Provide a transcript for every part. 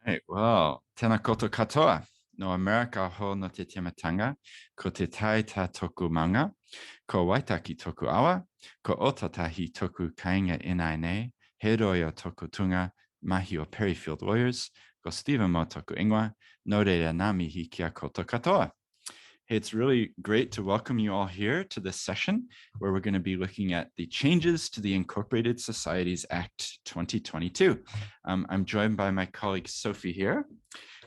Right, well, tēnā koutou katoa. No America ho no te timatanga, ko te tai tā toku manga, ko waitaki toku awa, ko otatahi toku kainga inai nei, he roi o toku tunga, mahi o Perryfield Lawyers, ko Stephen mo toku ingoa, no reira nā mihi kia koutou katoa. Hey, it's really great to welcome you all here to this session where we're going to be looking at the changes to the Incorporated Societies Act 2022. I'm joined by my colleague Sophie here,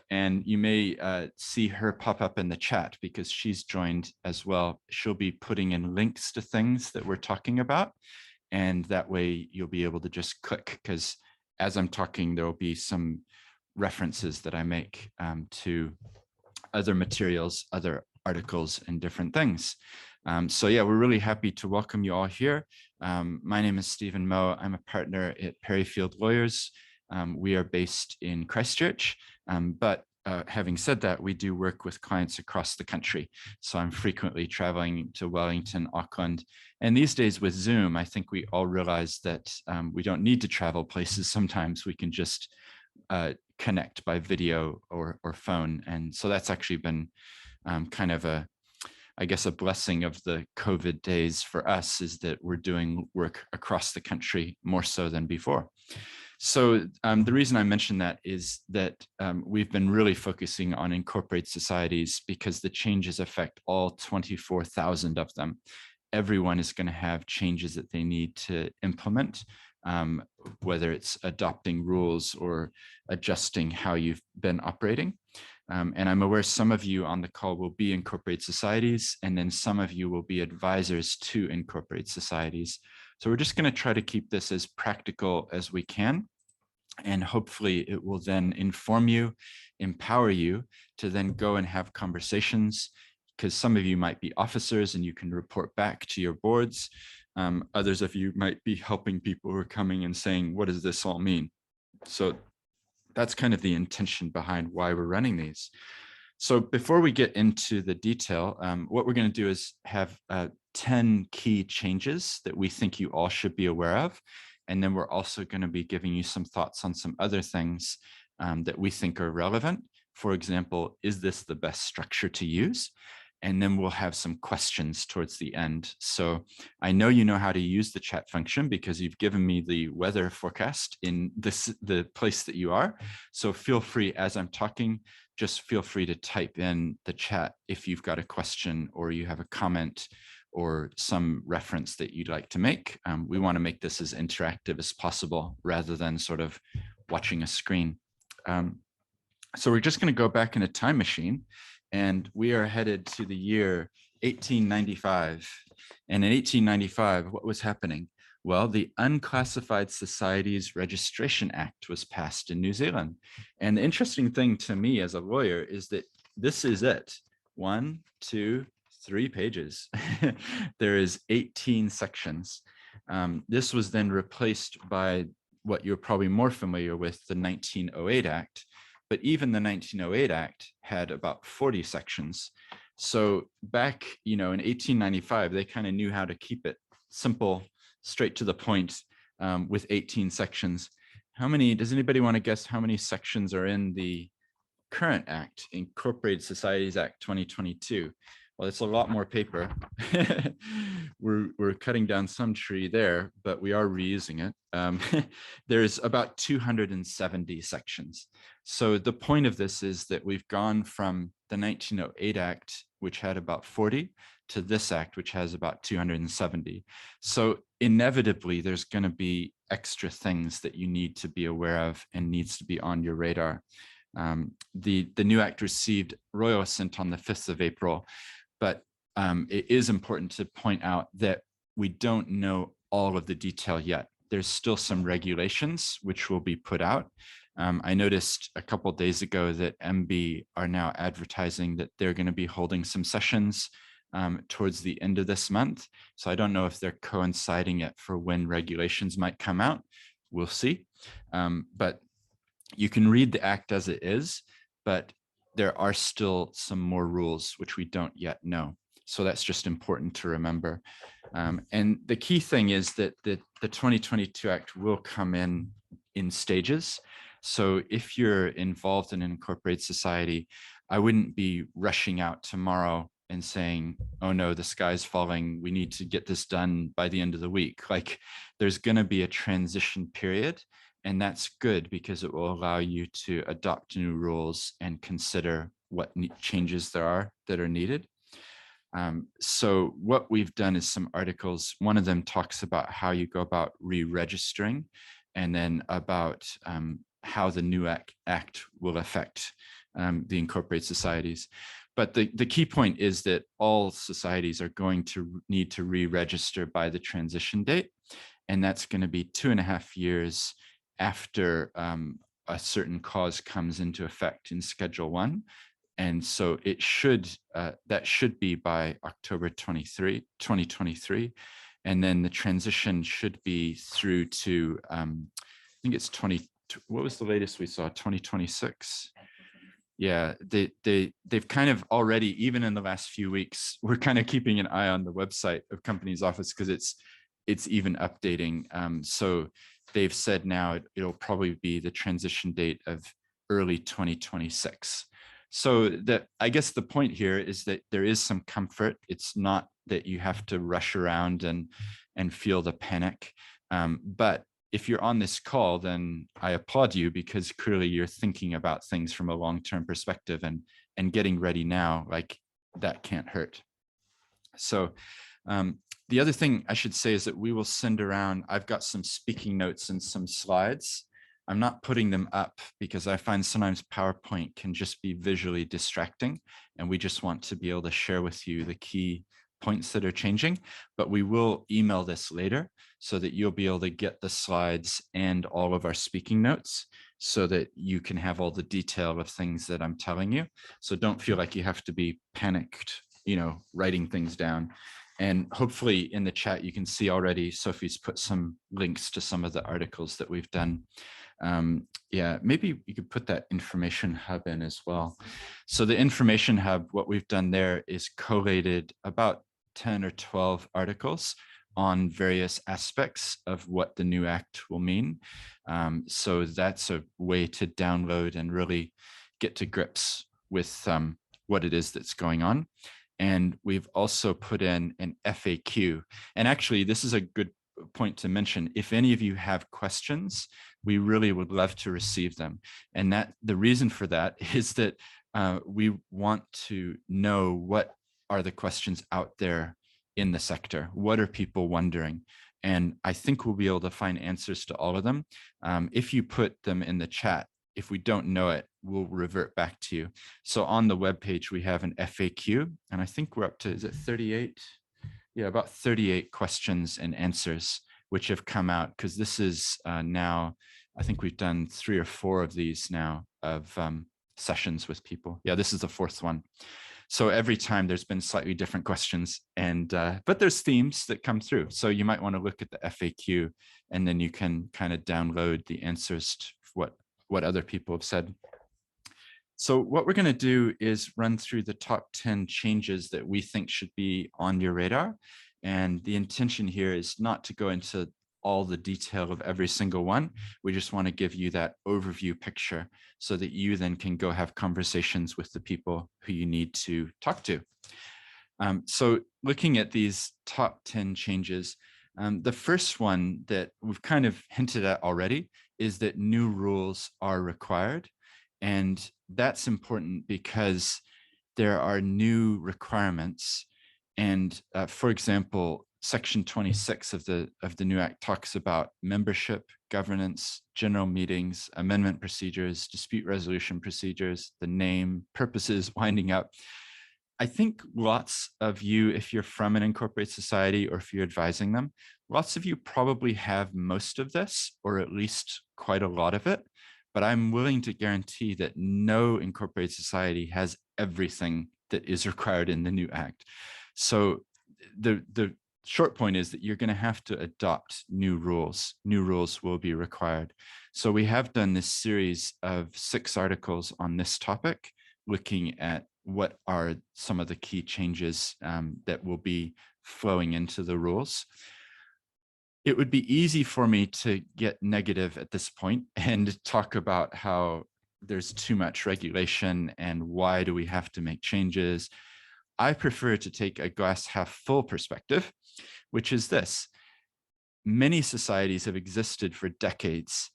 and you may see her pop up in the chat because she's joined as well. She'll be putting in links to things that we're talking about, and that way you'll be able to just click, because as I'm talking, there will be some references that I make to other materials, other articles, and different things. So yeah, we're really happy to welcome you all here. My name is Stephen Moe. I'm a partner at Perryfield Lawyers. We are based in Christchurch, but having said that, we do work with clients across the country. So I'm frequently traveling to Wellington, Auckland. And these days with Zoom, I think we all realize that we don't need to travel places. Sometimes we can just connect by video or phone. And so that's actually been kind of I guess a blessing of the COVID days for us, is that we're doing work across the country more so than before. So the reason I mention that is that we've been really focusing on incorporated societies because the changes affect all 24,000 of them. Everyone is going to have changes that they need to implement, whether it's adopting rules or adjusting how you've been operating. And I'm aware some of you on the call will be incorporated societies, and then some of you will be advisors to incorporated societies. So we're just going to try to keep this as practical as we can. And hopefully it will then inform you, empower you to then go and have conversations, because some of you might be officers and you can report back to your boards. Others of you might be helping people who are coming and saying, what does this all mean? So that's kind of the intention behind why we're running these. So before we get into the detail, what we're going to do is have 10 key changes that we think you all should be aware of. And then we're also going to be giving you some thoughts on some other things that we think are relevant. For example, is this the best structure to use? And then we'll have some questions towards the end. So I know you know how to use the chat function because you've given me the weather forecast in the place that you are. So feel free, as I'm talking, just feel free to type in the chat if you've got a question or you have a comment or some reference that you'd like to make. We want to make this as interactive as possible rather than sort of watching a screen. So we're just going to go back in a time machine, and we are headed to the year 1895. And in 1895, what was happening? Well, the Unclassified Societies Registration Act was passed in New Zealand. And the interesting thing to me as a lawyer is that this is it. 1, 2, 3 pages. There is 18 sections. This was then replaced by what you're probably more familiar with, the 1908 Act. But even the 1908 Act had about 40 sections. So back, in 1895, they kind of knew how to keep it simple, straight to the point, with 18 sections. Does anybody want to guess how many sections are in the current act, Incorporated Societies Act 2022? Well, it's a lot more paper. We're cutting down some tree there, but we are reusing it. There's about 270 sections. So the point of this is that we've gone from the 1908 Act, which had about 40, to this act, which has about 270. So inevitably, there's going to be extra things that you need to be aware of and needs to be on your radar. The new act received royal assent on the 5th of April, but it is important to point out that we don't know all of the detail yet. There's still some regulations which will be put out. I noticed a couple of days ago that MB are now advertising that they're going to be holding some sessions towards the end of this month. So I don't know if they're coinciding it for when regulations might come out. We'll see. But you can read the act as it is, but there are still some more rules which we don't yet know. So that's just important to remember. And the key thing is that the 2022 Act will come in stages. So if you're involved in an incorporated society, I wouldn't be rushing out tomorrow and saying, oh no, the sky's falling, we need to get this done by the end of the week. Like, there's going to be a transition period, and that's good because it will allow you to adopt new rules and consider what changes there are that are needed. So what we've done is some articles. One of them talks about how you go about re-registering, and then about how the new act will affect the incorporated societies. But the key point is that all societies are going to need to re-register by the transition date, and that's going to be 2.5 years after a certain cause comes into effect in Schedule 1. And so it should, that should be by October 2023. And then the transition should be through to, I think it's what was the latest we saw? 2026. Yeah, they've kind of already, even in the last few weeks, we're kind of keeping an eye on the website of Companies Office because it's even updating. So they've said now it'll probably be the transition date of early 2026. So I guess the point here is that there is some comfort. It's not that you have to rush around and feel the panic. But if you're on this call, then I applaud you, because clearly you're thinking about things from a long-term perspective, and getting ready now, like, that can't hurt. So the other thing I should say is that we will send around, I've got some speaking notes and some slides. I'm not putting them up because I find sometimes PowerPoint can just be visually distracting, and we just want to be able to share with you the key points that are changing. But we will email this later so that you'll be able to get the slides and all of our speaking notes, so that you can have all the detail of things that I'm telling you. So don't feel like you have to be panicked, writing things down. And hopefully in the chat, you can see already Sophie's put some links to some of the articles that we've done. Yeah, maybe you could put that information hub in as well. So the information hub, what we've done there is collated about 10 or 12 articles on various aspects of what the new act will mean. So that's a way to download and really get to grips with what it is that's going on. And we've also put in an FAQ. And actually, this is a good point to mention. If any of you have questions, we really would love to receive them. And that the reason for that is that we want to know what are the questions out there in the sector. What are people wondering? And I think we'll be able to find answers to all of them. If you put them in the chat, if we don't know it, we'll revert back to you. So on the webpage, we have an FAQ, and I think we're up to, is it 38? Yeah, about 38 questions and answers, which have come out, because this is now, I think we've done 3 or 4 of these now of sessions with people. Yeah, this is the 4th one. So every time there's been slightly different questions, and but there's themes that come through. So you might want to look at the FAQ, and then you can kind of download the answers to what other people have said. So what we're going to do is run through the top 10 changes that we think should be on your radar. And the intention here is not to go into all the detail of every single one. We just want to give you that overview picture so that you then can go have conversations with the people who you need to talk to. So looking at these top 10 changes, the first one that we've kind of hinted at already is that new rules are required. And that's important because there are new requirements. And for example, Section 26 of the new Act talks about membership, governance, general meetings, amendment procedures, dispute resolution procedures, the name, purposes, winding up. I think lots of you, if you're from an incorporated society or if you're advising them, lots of you probably have most of this, or at least quite a lot of it. But I'm willing to guarantee that no incorporated society has everything that is required in the new Act. So the short point is that you're going to have to adopt new rules. New rules will be required. So we have done this series of 6 articles on this topic, looking at what are some of the key changes that will be flowing into the rules. It would be easy for me to get negative at this point and talk about how there's too much regulation and why do we have to make changes. I prefer to take a glass half full perspective, which is this. Many societies have existed for decades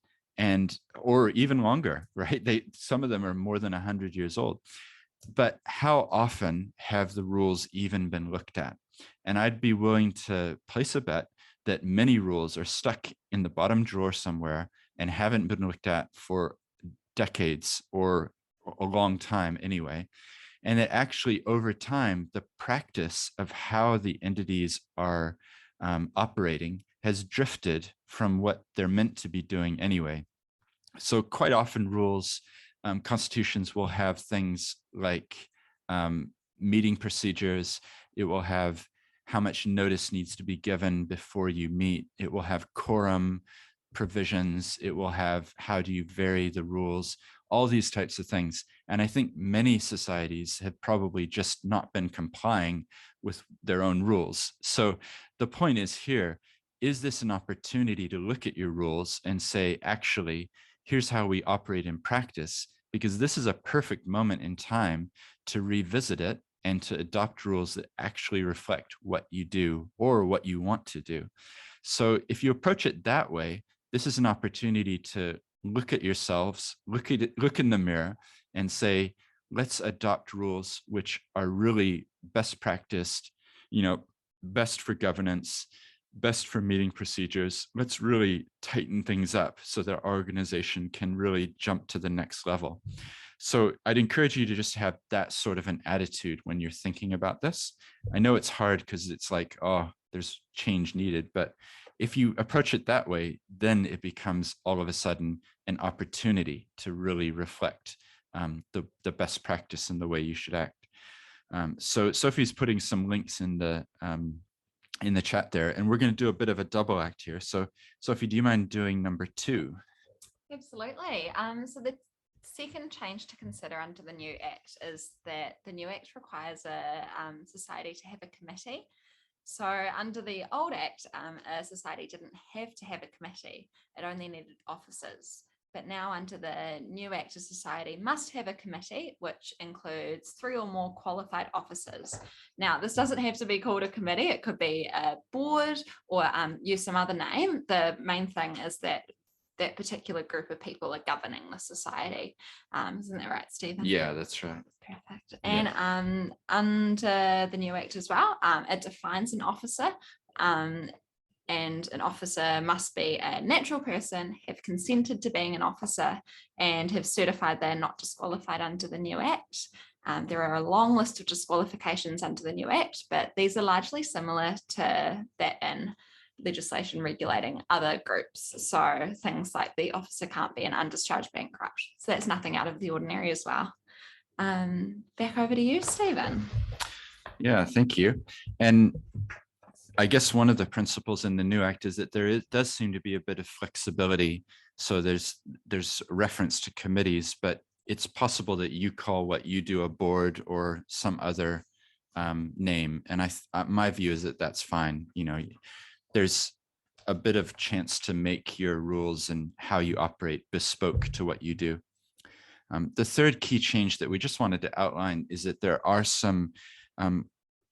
or even longer, right? Some of them are more than 100 years old. But how often have the rules even been looked at? And I'd be willing to place a bet that many rules are stuck in the bottom drawer somewhere and haven't been looked at for decades or a long time anyway. And that actually over time, the practice of how the entities are operating has drifted from what they're meant to be doing anyway. So quite often rules, constitutions will have things like meeting procedures. It will have how much notice needs to be given before you meet. It will have quorum provisions. It will have how do you vary the rules, all these types of things. And I think many societies have probably just not been complying with their own rules. So the point is here, is this an opportunity to look at your rules and say, actually, here's how we operate in practice, because this is a perfect moment in time to revisit it and to adopt rules that actually reflect what you do or what you want to do. So if you approach it that way, this is an opportunity to look at yourselves, look in the mirror and say, let's adopt rules which are really best practiced, best for governance, best for meeting procedures. Let's really tighten things up so that our organization can really jump to the next level. So I'd encourage you to just have that sort of an attitude when you're thinking about this. I know it's hard because it's like, oh, there's change needed, but if you approach it that way, then it becomes all of a sudden an opportunity to really reflect the best practice and the way you should act. So Sophie's putting some links in the chat there, and we're going to do a bit of a double act here. So Sophie, do you mind doing number 2? Absolutely. So the second change to consider under the new Act is that the new Act requires a society to have a committee. So under the old Act, a society didn't have to have a committee. It only needed officers. But now under the new Act, a society must have a committee, which includes 3 or more qualified officers. Now, this doesn't have to be called a committee. It could be a board or use some other name. The main thing is that that particular group of people are governing the society. Isn't that right, Stephen? Yeah, that's right. Perfect. And yeah. Under the new Act as well, it defines an officer, and an officer must be a natural person, have consented to being an officer, and have certified they're not disqualified under the new Act. There are a long list of disqualifications under the new Act, but these are largely similar to that in legislation regulating other groups. So things like the officer can't be an undischarged bankrupt. So that's nothing out of the ordinary as well. Back over to you, Stephen. Yeah, thank you. And I guess one of the principles in the new Act is that does seem to be a bit of flexibility. So there's reference to committees, but it's possible that you call what you do a board or some other name. And my view is that that's fine. There's a bit of chance to make your rules and how you operate bespoke to what you do. The third key change that we just wanted to outline is that there are some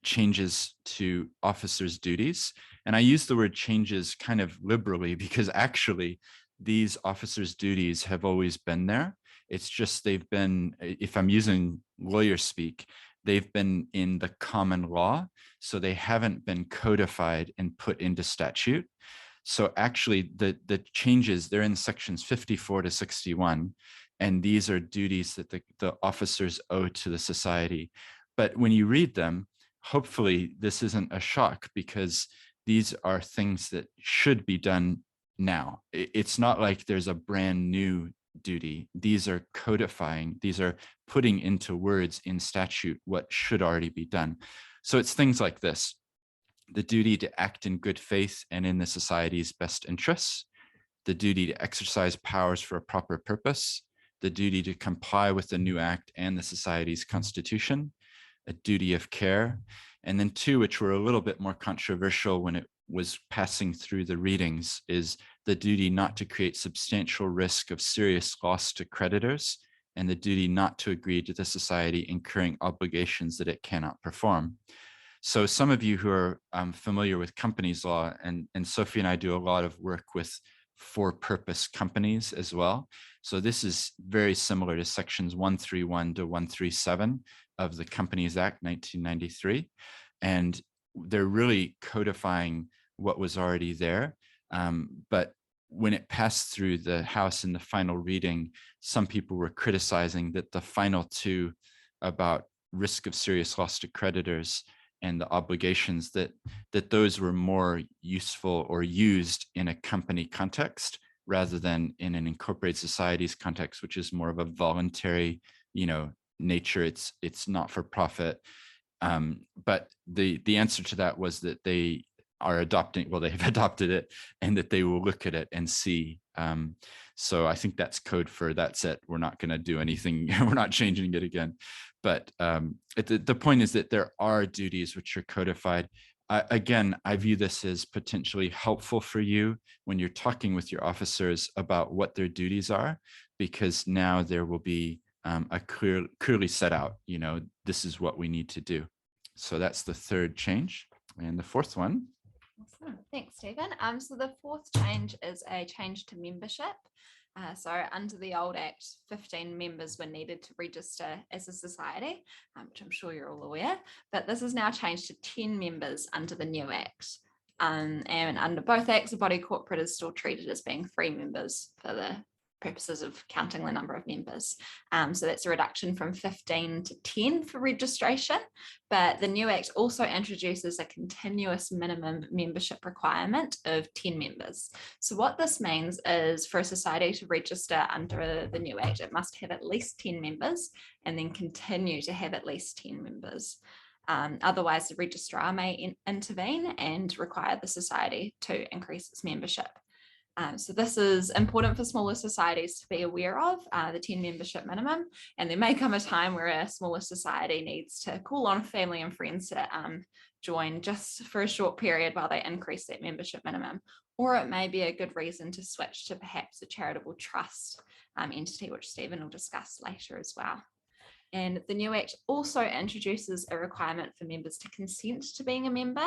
changes to officers' duties. And I use the word changes kind of liberally because actually these officers' duties have always been there. It's just they've been, if I'm using lawyer speak, they've been in the common law. So they haven't been codified and put into statute. So actually the changes, they're in sections 54 to 61. And these are duties that the officers owe to the society. But when you read them, hopefully this isn't a shock because these are things that should be done now. It's not like there's a brand new duty. These are codifying, these are putting into words in statute what should already be done. So it's things like this: the duty to act in good faith and in the society's best interests, the duty to exercise powers for a proper purpose, the duty to comply with the new Act and the society's constitution, a duty of care, and then 2, which were a little bit more controversial when it was passing through the readings is the duty not to create substantial risk of serious loss to creditors, and the duty not to agree to the society incurring obligations that it cannot perform. So some of you who are familiar with companies law, and Sophie and I do a lot of work with for-purpose companies as well. So this is very similar to sections 131 to 137 of the Companies Act 1993. And they're really codifying what was already there. But when it passed through the House in the final reading, some people were criticizing that the final two about risk of serious loss to creditors and the obligations, that those were more useful or used in a company context rather than in an incorporated societies context, which is more of a voluntary, nature. It's not for profit. But the answer to that was that they are adopting, well, they've adopted it, and that they will look at it and see. So I think that's code for that's it. We're not going to do anything. We're not changing it again. But the point is that there are duties which are codified. Again, I view this as potentially helpful for you when you're talking with your officers about what their duties are, because now there will be a clearly set out, this is what we need to do. So that's the third change. And the fourth one. Awesome. Thanks, Stephen. So the fourth change is a change to membership. So under the old Act, 15 members were needed to register as a society, which I'm sure you're all aware, but this is now changed to 10 members under the new Act. And under both Acts, a body corporate is still treated as being 3 members for the purposes of counting the number of members. So that's a reduction from 15 to 10 for registration, but the new Act also introduces a continuous minimum membership requirement of 10 members. So what this means is for a society to register under the new Act, it must have at least 10 members and then continue to have at least 10 members. Otherwise, the registrar may intervene and require the society to increase its membership. So this is important for smaller societies to be aware of, the 10 membership minimum, and there may come a time where a smaller society needs to call on family and friends to join just for a short period while they increase that membership minimum. Or it may be a good reason to switch to perhaps a charitable trust entity, which Stephen will discuss later as well. And the new Act also introduces a requirement for members to consent to being a member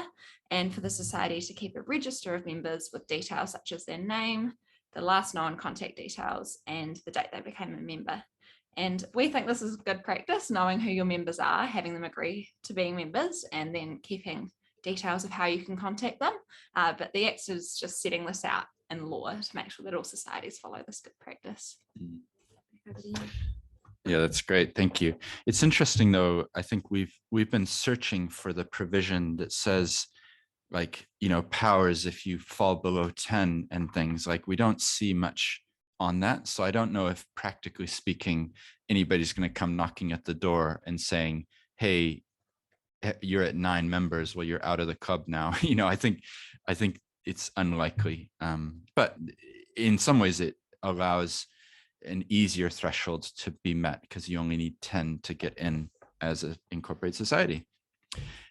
and for the society to keep a register of members with details such as their name, the last known contact details, and the date they became a member. And we think this is good practice, knowing who your members are, having them agree to being members, and then keeping details of how you can contact them. But the Act is just setting this out in law to make sure that all societies follow this good practice. Yeah, that's great. Thank you. It's interesting, though. I think we've been searching for the provision that says, like, powers if you fall below 10 and things. Like, we don't see much on that. So I don't know if, practically speaking, anybody's going to come knocking at the door and saying, hey, you're at 9 members, well, you're out of the club now. I think it's unlikely. But in some ways, it allows an easier threshold to be met because you only need 10 to get in as an incorporated society.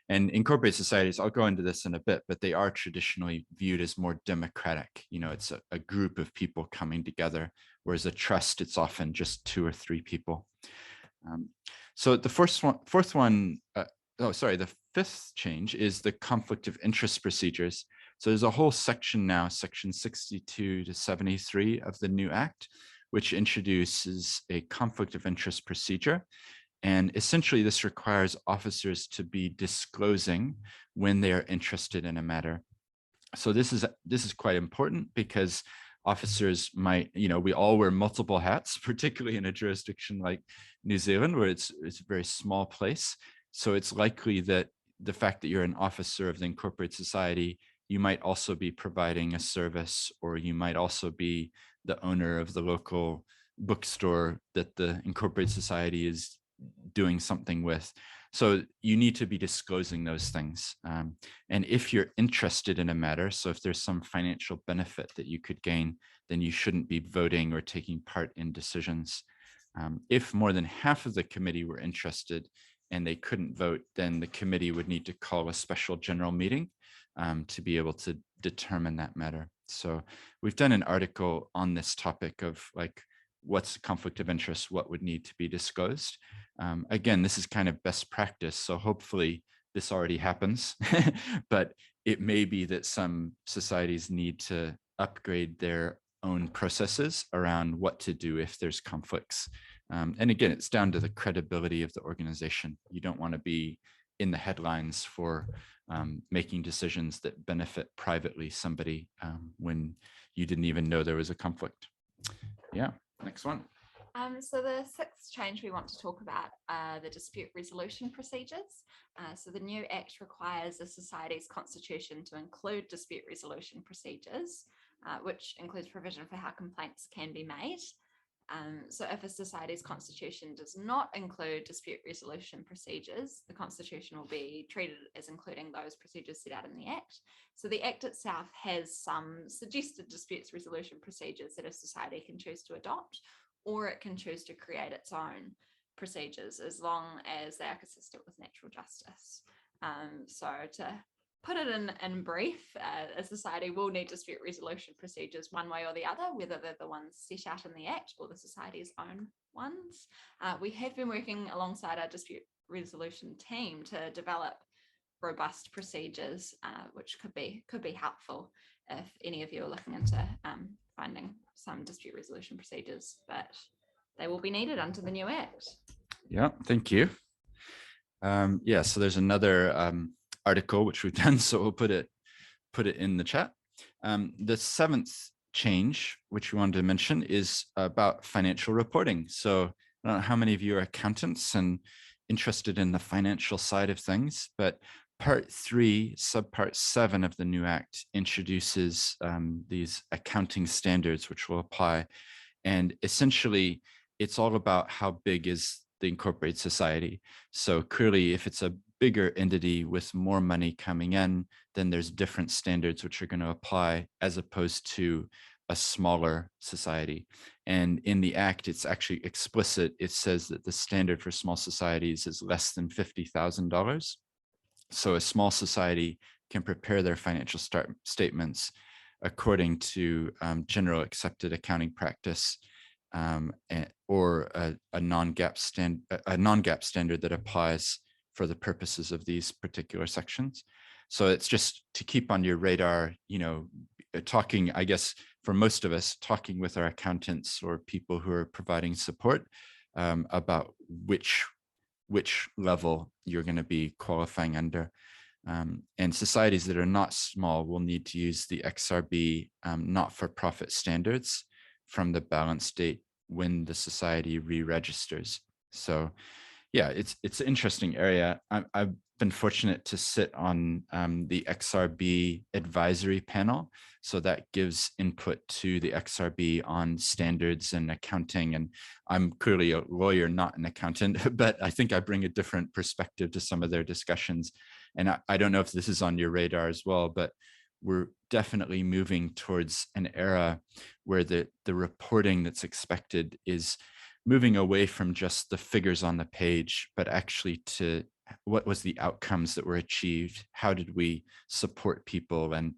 And incorporated societies, I'll go into this in a bit, but they are traditionally viewed as more democratic. It's a group of people coming together, whereas a trust, it's often just 2 or 3 people. So the the fifth change is the conflict of interest procedures. So there's a whole section now, section 62 to 73 of the new Act, which introduces a conflict of interest procedure. And essentially, this requires officers to be disclosing when they are interested in a matter. So this is quite important because officers might, we all wear multiple hats, particularly in a jurisdiction like New Zealand, where it's a very small place. So it's likely that the fact that you're an officer of the incorporated society, you might also be providing a service, or you might also be the owner of the local bookstore that the incorporated society is doing something with. So you need to be disclosing those things. And if you're interested in a matter, so if there's some financial benefit that you could gain, then you shouldn't be voting or taking part in decisions. If more than half of the committee were interested and they couldn't vote, then the committee would need to call a special general meeting to be able to determine that matter. So we've done an article on this topic of like, what's a conflict of interest, what would need to be disclosed. Again, this is kind of best practice, so hopefully this already happens, but it may be that some societies need to upgrade their own processes around what to do if there's conflicts. And again, it's down to the credibility of the organization. You don't want to be in the headlines for making decisions that benefit privately somebody when you didn't even know there was a conflict. Yeah, next one. So the sixth change we want to talk about are the dispute resolution procedures. So the new Act requires a society's constitution to include dispute resolution procedures, which includes provision for how complaints can be made. So if a society's constitution does not include dispute resolution procedures, the constitution will be treated as including those procedures set out in the Act. So the Act itself has some suggested disputes resolution procedures that a society can choose to adopt, or it can choose to create its own procedures as long as they are consistent with natural justice. So to put it in brief, a society will need dispute resolution procedures one way or the other, whether they're the ones set out in the Act or the society's own ones. We have been working alongside our dispute resolution team to develop robust procedures, which could be helpful if any of you are looking into finding some dispute resolution procedures, but they will be needed under the new Act. Yeah, thank you. Yeah, so there's another article which we've done, so we'll put it in the chat. The seventh change, which we wanted to mention, is about financial reporting. So I don't know how many of you are accountants and interested in the financial side of things, but Part 3, Subpart 7 of the new Act introduces these accounting standards which will apply. And essentially, it's all about how big is the incorporated society. So clearly, if it's a bigger entity with more money coming in, then there's different standards which are going to apply as opposed to a smaller society. And in the Act, it's actually explicit. It says that the standard for small societies is less than $50,000. So a small society can prepare their financial statements according to general accepted accounting practice, or a non-GAAP standard that applies for the purposes of these particular sections. So it's just to keep on your radar, talking, I guess, for most of us, talking with our accountants or people who are providing support about which level you're going to be qualifying under. And societies that are not small will need to use the XRB not-for-profit standards from the balance date when the society re-registers. So yeah, it's an interesting area. I've been fortunate to sit on the XRB advisory panel. So that gives input to the XRB on standards and accounting. And I'm clearly a lawyer, not an accountant, but I think I bring a different perspective to some of their discussions. And I don't know if this is on your radar as well, but we're definitely moving towards an era where the reporting that's expected is moving away from just the figures on the page, but actually to what was the outcomes that were achieved? How did we support people? And,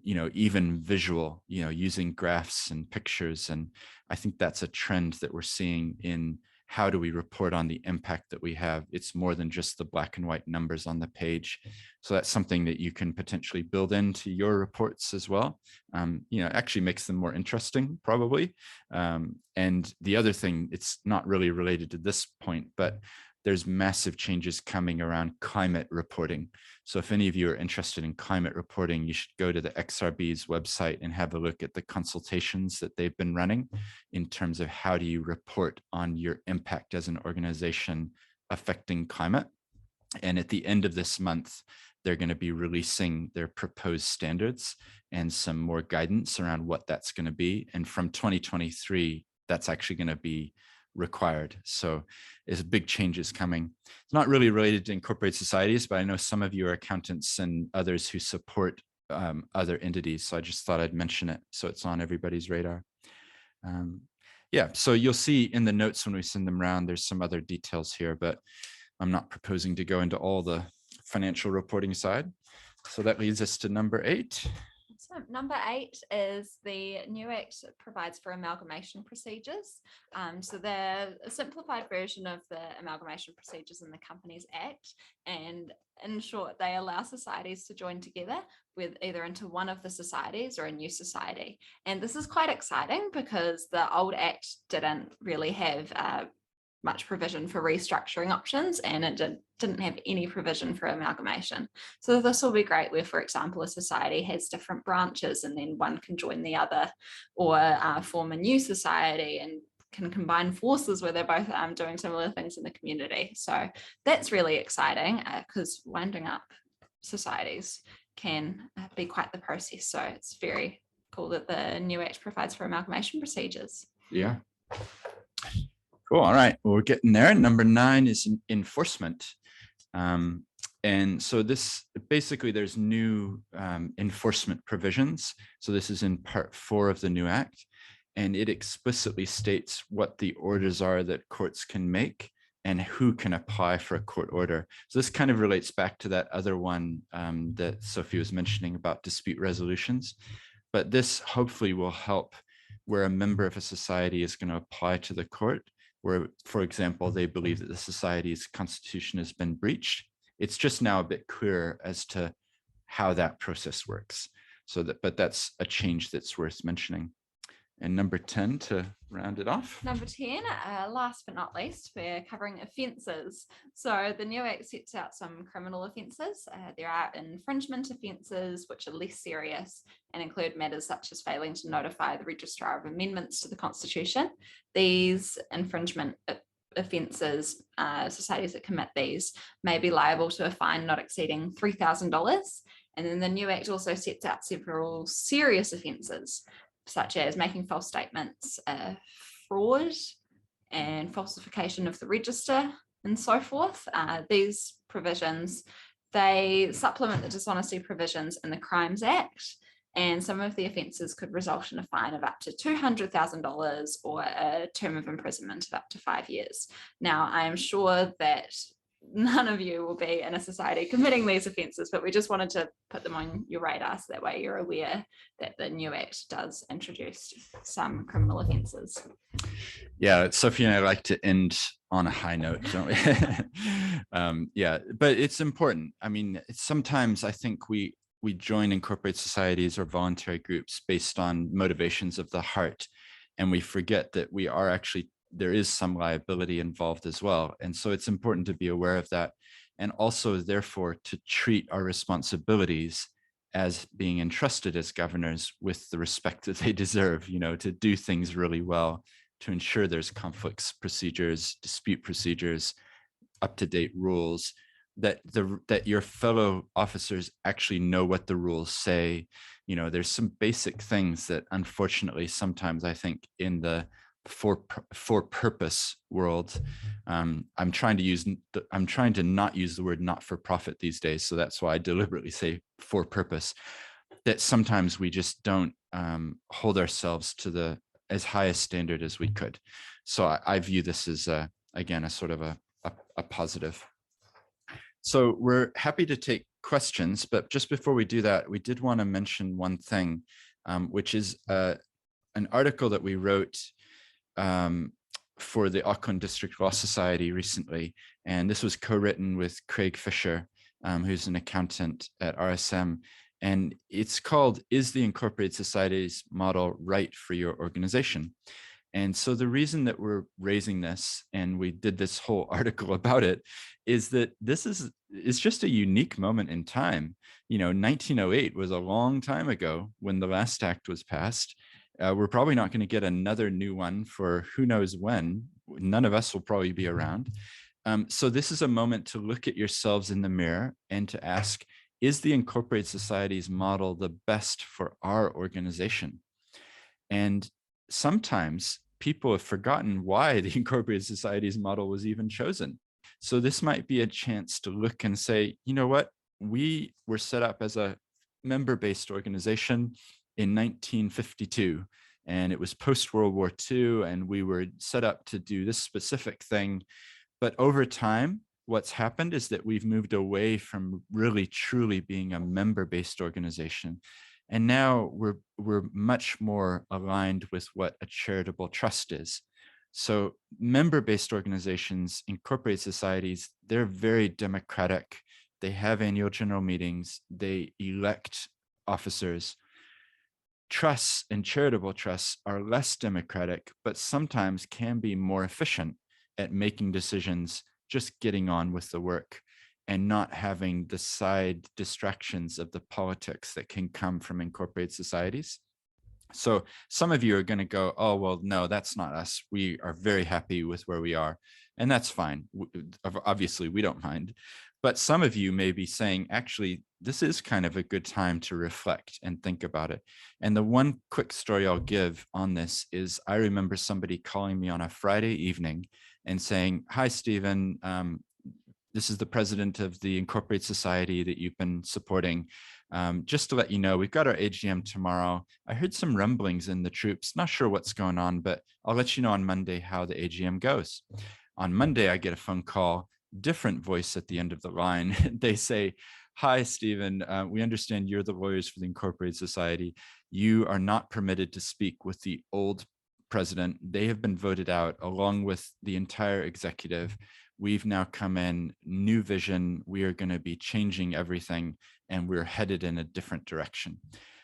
even visual, using graphs and pictures. And I think that's a trend that we're seeing in how do we report on the impact that we have. It's more than just the black and white numbers on the page. So that's something that you can potentially build into your reports as well. Actually makes them more interesting, probably. And the other thing, it's not really related to this point, but there's massive changes coming around climate reporting. So if any of you are interested in climate reporting, you should go to the XRB's website and have a look at the consultations that they've been running in terms of how do you report on your impact as an organization affecting climate. And at the end of this month, they're going to be releasing their proposed standards and some more guidance around what that's going to be. And from 2023, that's actually going to be required. So there's big changes coming. It's not really related to incorporated societies, but I know some of you are accountants and others who support other entities. So I just thought I'd mention it so it's on everybody's radar. Yeah, so you'll see in the notes when we send them around, there's some other details here, but I'm not proposing to go into all the financial reporting side. So that leads us to number 8. So number 8 is the new Act provides for amalgamation procedures. So they're a simplified version of the amalgamation procedures in the Companies Act. And in short, they allow societies to join together with either into one of the societies or a new society. And this is quite exciting because the old Act didn't really have much provision for restructuring options, and it didn't have any provision for amalgamation. So this will be great where, for example, a society has different branches and then one can join the other, or form a new society and can combine forces where they're both doing similar things in the community. So that's really exciting because winding up societies can be quite the process. So it's very cool that the new Act provides for amalgamation procedures. Yeah. Cool. All right. Well, we're getting there. Number 9 is enforcement. And so this basically there's new enforcement provisions. So this is in part 4 of the new Act, and it explicitly states what the orders are that courts can make and who can apply for a court order. So this kind of relates back to that other one that Sophie was mentioning about dispute resolutions. But this hopefully will help where a member of a society is going to apply to the court, where, for example, they believe that the society's constitution has been breached. It's just now a bit clearer as to how that process works. But that's a change that's worth mentioning. And number 10 to round it off. Number 10, last but not least, we're covering offences. So the new Act sets out some criminal offences. There are infringement offences, which are less serious and include matters such as failing to notify the registrar of amendments to the Constitution. These infringement offences, societies that commit these may be liable to a fine not exceeding $3,000. And then the new Act also sets out several serious offences, such as making false statements, fraud and falsification of the register and so forth. These provisions, they supplement the dishonesty provisions in the Crimes Act, and some of the offences could result in a fine of up to $200,000 or a term of imprisonment of up to 5 years. Now, I am sure that none of you will be in a society committing these offences, but we just wanted to put them on your radar so that way you're aware that the new Act does introduce some criminal offences. Yeah, Sophie and I like to end on a high note, don't we? Yeah, but it's important. I mean, sometimes I think we join incorporated societies or voluntary groups based on motivations of the heart, and we forget that we are actually there is some liability involved as well. And so it's important to be aware of that, and also therefore to treat our responsibilities as being entrusted as governors with the respect that they deserve, to do things really well, to ensure there's conflicts procedures, dispute procedures, up-to-date rules, that your fellow officers actually know what the rules say. There's some basic things that unfortunately sometimes I think in the for purpose world, I'm trying to not use the word not for profit these days, so that's why I deliberately say for purpose, that sometimes we just don't hold ourselves to as high a standard as we could. So I view this as again a sort of a positive. So we're happy to take questions, but just before we do that, we did want to mention one thing, which is an article that we wrote for the Auckland District Law Society recently. And this was co-written with Craig Fisher, who's an accountant at RSM. And it's called, "Is the Incorporated Societies Model Right for Your Organization?" And so the reason that we're raising this, and we did this whole article about it, is that this is just a unique moment in time. 1908 was a long time ago when the last act was passed. We're probably not going to get another new one for who knows when. None of us will probably be around. So this is a moment to look at yourselves in the mirror and to ask, is the Incorporated Societies model the best for our organization? And sometimes people have forgotten why the Incorporated Societies model was even chosen. So this might be a chance to look and say, you know what? We were set up as a member-based organization in 1952, and it was post-World War II, and we were set up to do this specific thing. But over time, what's happened is that we've moved away from really truly being a member-based organization. And now we're much more aligned with what a charitable trust is. So member-based organizations, incorporated societies, they're very democratic. They have annual general meetings. They elect officers. Trusts and charitable trusts are less democratic, but sometimes can be more efficient at making decisions, just getting on with the work and not having the side distractions of the politics that can come from incorporated societies. So some of you are going to go, oh, well, no, that's not us. We are very happy with where we are. And that's fine. Obviously, we don't mind. But some of you may be saying, actually, this is kind of a good time to reflect and think about it. And the one quick story I'll give on this is I remember somebody calling me on a Friday evening and saying, hi, Stephen, this is the president of the Incorporated Society that you've been supporting. Just to let you know, we've got our AGM tomorrow. I heard some rumblings in the troops, not sure what's going on, but I'll let you know on Monday how the AGM goes. On Monday, I get a phone call, different voice at the end of the line. They say, hi, Stephen, we understand you're the lawyers for the Incorporated Society. You are not permitted to speak with the old president. They have been voted out along with the entire executive. We've now come in, new vision. We are going to be changing everything, and we're headed in a different direction.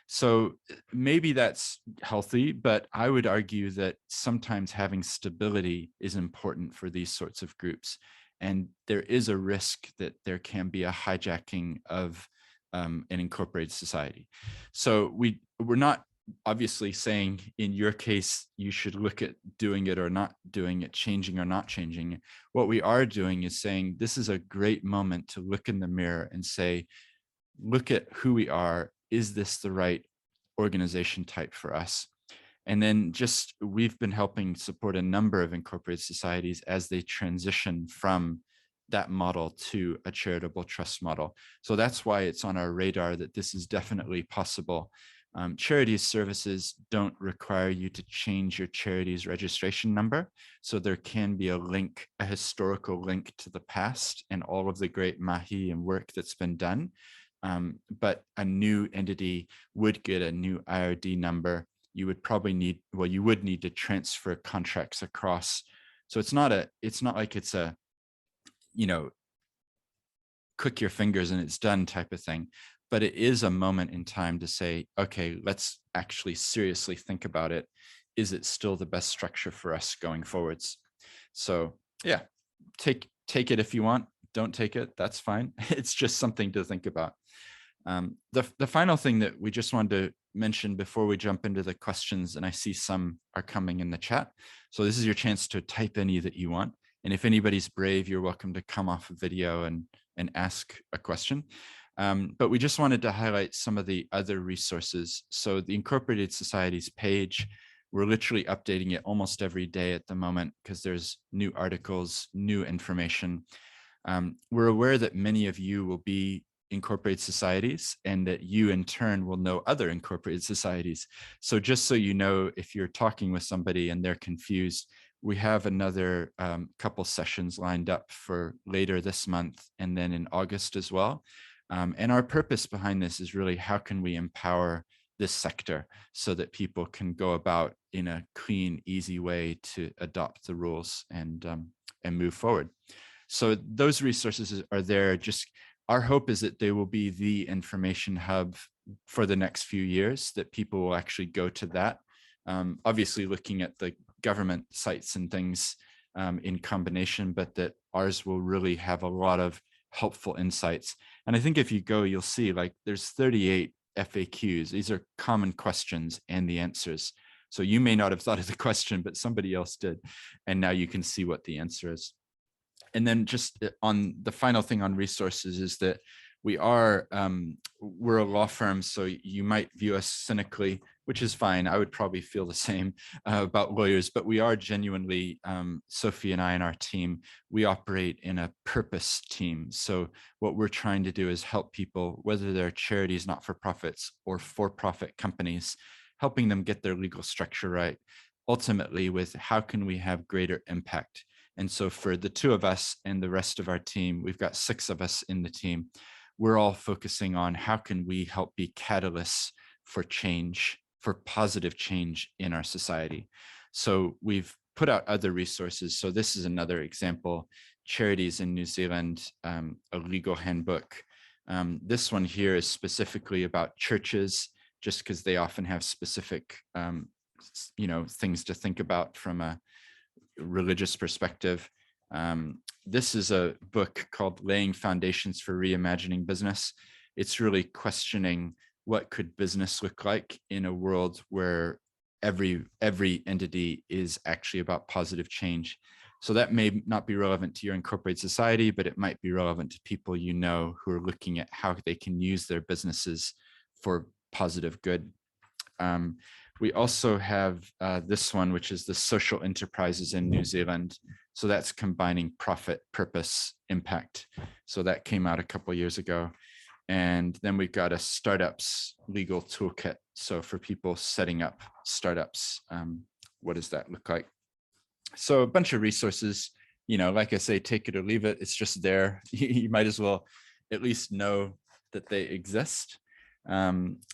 So maybe that's healthy, but I would argue that sometimes having stability is important for these sorts of groups. And there is a risk that there can be a hijacking of an incorporated society. So we're not obviously saying in your case, you should look at doing it or not doing it, changing or not changing. What we are doing is saying this is a great moment to look in the mirror and say, look at who we are. Is this the right organization type for us? And then just we've been helping support a number of incorporated societies as they transition from that model to a charitable trust model. So that's why it's on our radar that this is definitely possible. Charities services don't require you to change your charity's registration number. So there can be a link, a historical link to the past and all of the great mahi and work that's been done. But a new entity would get a new IRD number. You would probably need, well, you would need to transfer contracts across. So it's not like it's a, click your fingers and it's done type of thing. But it is a moment in time to say, okay, let's actually seriously think about it. Is it still the best structure for us going forwards? So yeah, take it if you want. Don't take it. That's fine. It's just something to think about. The final thing that we just wanted to mention before we jump into the questions, and I see some are coming in the chat. So this is your chance to type any that you want. And if anybody's brave, you're welcome to come off a video and ask a question. But we just wanted to highlight some of the other resources. So the Incorporated Societies page, we're literally updating it almost every day at the moment because there's new articles, new information. We're aware that many of you will be incorporated societies and that you in turn will know other incorporated societies. So just so you know, if you're talking with somebody and they're confused, we have another couple sessions lined up for later this month and then in August as well. And our purpose behind this is really how can we empower this sector so that people can go about in a clean, easy way to adopt the rules and move forward. So those resources are there. Just our hope is that they will be the information hub for the next few years, that people will actually go to that. Obviously looking at the government sites and things in combination, but that ours will really have a lot of helpful insights. And I think if you go, you'll see like there's 38 FAQs. These are common questions and the answers. So you may not have thought of the question, but somebody else did. And now you can see what the answer is. And then just on the final thing on resources is that we're a law firm, so you might view us cynically, which is fine. I would probably feel the same about lawyers, but we are genuinely, Sophie and I and our team, we operate in a purpose team. So what we're trying to do is help people, whether they're charities, not-for-profits, or for-profit companies, helping them get their legal structure right, ultimately with how can we have greater impact. And so for the two of us and the rest of our team, we've got 6 of us in the team, we're all focusing on how can we help be catalysts for change, for positive change in our society. So we've put out other resources. So this is another example, Charities in New Zealand, a legal handbook. This one here is specifically about churches, just because they often have specific, things to think about from a religious perspective. This is a book called Laying Foundations for Reimagining Business. It's really questioning what could business look like in a world where every entity is actually about positive change. So that may not be relevant to your incorporated society, but it might be relevant to people you know who are looking at how they can use their businesses for positive good. We also have this one, which is the social enterprises in New Zealand. So that's combining profit, purpose, impact. So that came out a couple of years ago. And then we've got a startups legal toolkit. So for people setting up startups, what does that look like? So a bunch of resources, like I say, take it or leave it. It's just there. You might as well at least know that they exist.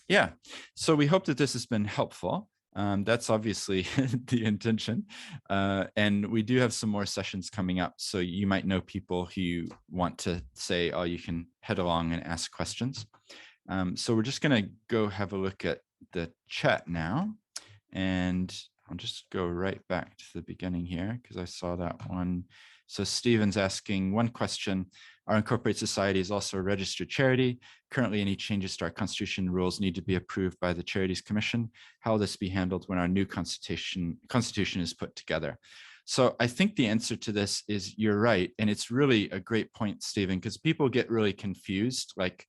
Yeah, so we hope that this has been helpful. That's obviously the intention. And we do have some more sessions coming up. So you might know people who want to say, oh, you can head along and ask questions. So we're just going to go have a look at the chat now. And I'll just go right back to the beginning here because I saw that one. So Stephen's asking one question. Our incorporated society is also a registered charity. Currently, any changes to our constitution rules need to be approved by the Charities Commission. How will this be handled when our new constitution is put together? So I think the answer to this is you're right. And it's really a great point, Stephen, because people get really confused. Like,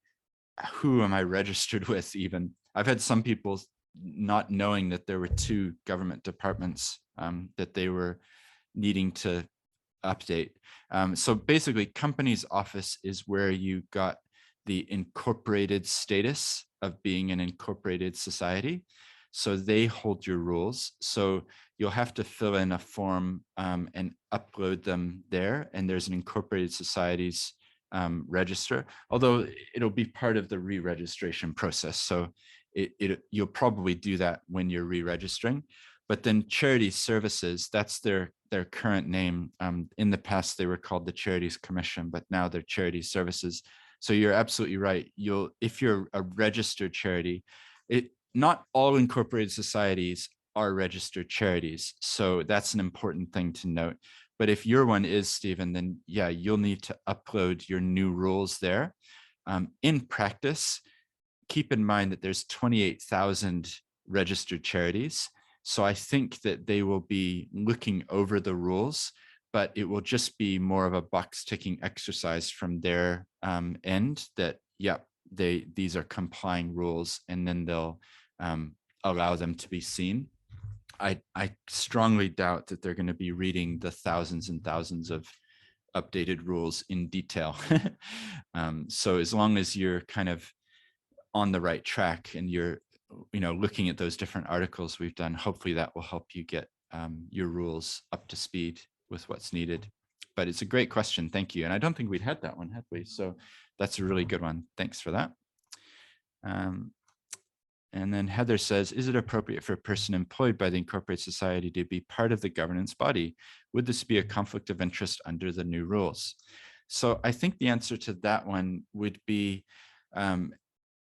who am I registered with even? I've had some people not knowing that there were 2 government departments that they were needing to update. So basically, company's office is where you got the incorporated status of being an incorporated society. So they hold your rules. So you'll have to fill in a form and upload them there. And there's an incorporated societies register, although it'll be part of the re-registration process. So you'll probably do that when you're re-registering. But then Charity Services, that's their current name. In the past, they were called the Charities Commission, but now they're Charity Services. So you're absolutely right. If you're a registered charity, not all incorporated societies are registered charities. So that's an important thing to note. But if your one is, Stephen, then yeah, you'll need to upload your new rules there. In practice, keep in mind that there's 28,000 registered charities. So I think that they will be looking over the rules, but it will just be more of a box ticking exercise from their end that, yeah, these are complying rules, and then they'll allow them to be seen. I strongly doubt that they're going to be reading the thousands and thousands of updated rules in detail. So as long as you're kind of on the right track and you're looking at those different articles we've done, hopefully that will help you get your rules up to speed with what's needed. But it's a great question. Thank you. And I don't think we'd had that one, had we? So that's a really good one. Thanks for that. And then Heather says, is it appropriate for a person employed by the incorporated society to be part of the governance body? Would this be a conflict of interest under the new rules? So I think the answer to that one would be,